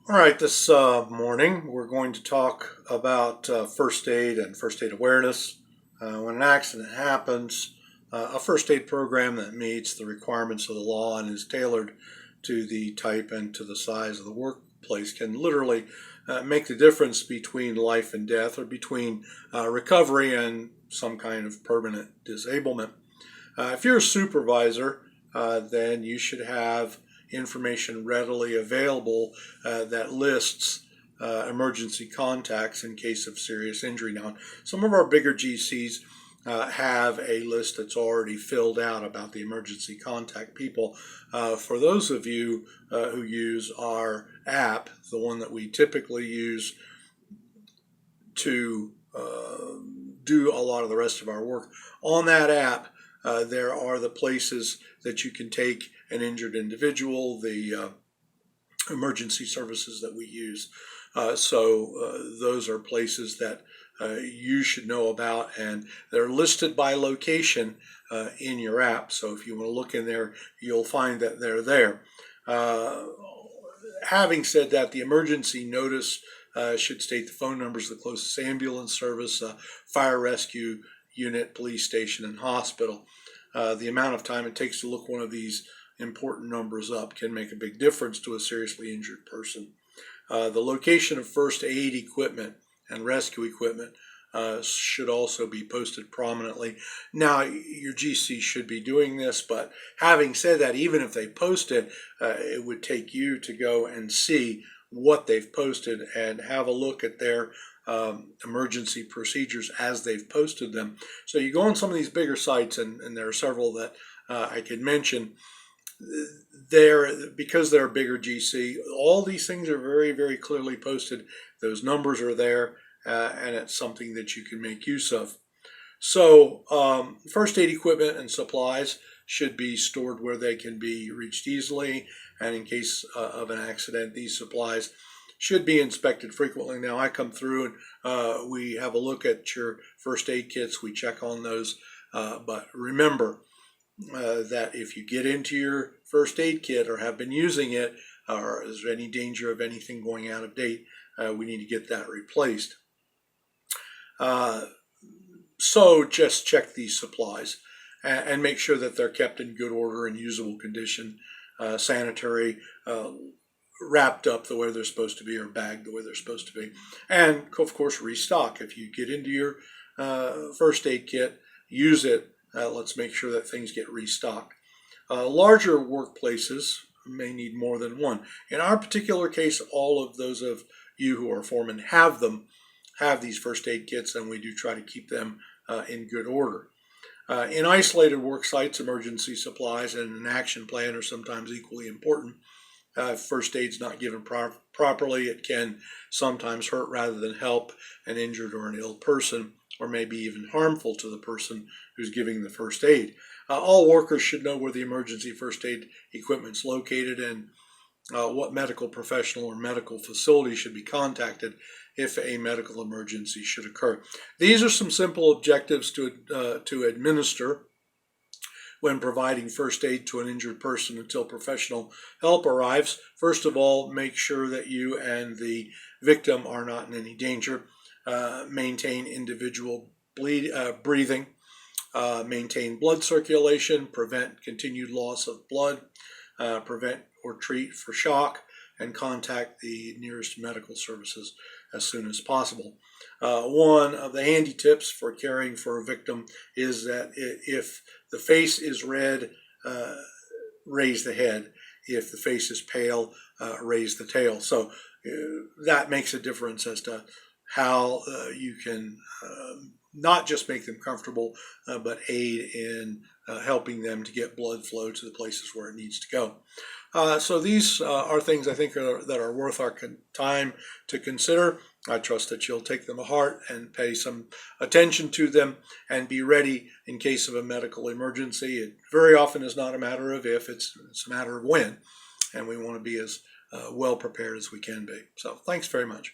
All right, this morning we're going to talk about first aid and first aid awareness. When an accident happens, a first aid program that meets the requirements of the law and is tailored to the type and to the size of the workplace can literally make the difference between life and death, or between recovery and some kind of permanent disablement. If you're a supervisor, then you should have information readily available that lists emergency contacts in case of serious injury. Now, some of our bigger GCs have a list that's already filled out about the emergency contact people. For those of you who use our app, the one that we typically use to do a lot of the rest of our work, on that app there are the places that you can take an injured individual, the emergency services that we use. Those are places that you should know about, and they're listed by location in your app. So if you want to look in there, you'll find that they're there. Having said that, the emergency notice should state the phone numbers of the closest ambulance service, fire rescue unit, police station, and hospital. The amount of time it takes to look one of these important numbers up can make a big difference to a seriously injured person. The location of first aid equipment and rescue equipment should also be posted prominently. Now, your GC should be doing this, but having said that, even if they post it, it would take you to go and see what they've posted and have a look at their emergency procedures as they've posted them. So you go on some of these bigger sites, and there are several that I could mention. Because they're a bigger GC, all these things are very, very clearly posted. Those numbers are there, and it's something that you can make use of. So first aid equipment and supplies should be stored where they can be reached easily, and in case of an accident, these supplies should be inspected frequently. Now, I come through and we have a look at your first aid kits. We check on those, but remember that if you get into your first aid kit or have been using it, or is there any danger of anything going out of date, we need to get that replaced. So just check these supplies and make sure that they're kept in good order and usable condition, sanitary, wrapped up the way they're supposed to be, or bagged the way they're supposed to be. And of course, restock. If you get into your first aid kit, use it. Let's make sure that things get restocked. Larger workplaces may need more than one. In our particular case, all of those of you who are foremen have these first aid kits, and we do try to keep them in good order. In isolated work sites, emergency supplies and an action plan are sometimes equally important. If first aid's not given properly, it can sometimes hurt rather than help an injured or an ill person, or maybe even harmful to the person who's giving the first aid. All workers should know where the emergency first aid equipment is located, and what medical professional or medical facility should be contacted if a medical emergency should occur. These are some simple objectives to administer when providing first aid to an injured person until professional help arrives. First of all, make sure that you and the victim are not in any danger. Maintain individual breathing. Maintain blood circulation. Prevent continued loss of blood. Prevent or treat for shock, and contact the nearest medical services as soon as possible. One of the handy tips for caring for a victim is that if the face is red, raise the head. If the face is pale, raise the tail. So that makes a difference as to how you can not just make them comfortable, but aid in helping them to get blood flow to the places where it needs to go. So these are things I think that are worth our time to consider. I trust that you'll take them to heart and pay some attention to them and be ready in case of a medical emergency. It very often is not a matter of if, it's a matter of when, and we want to be as well prepared as we can be. So thanks very much.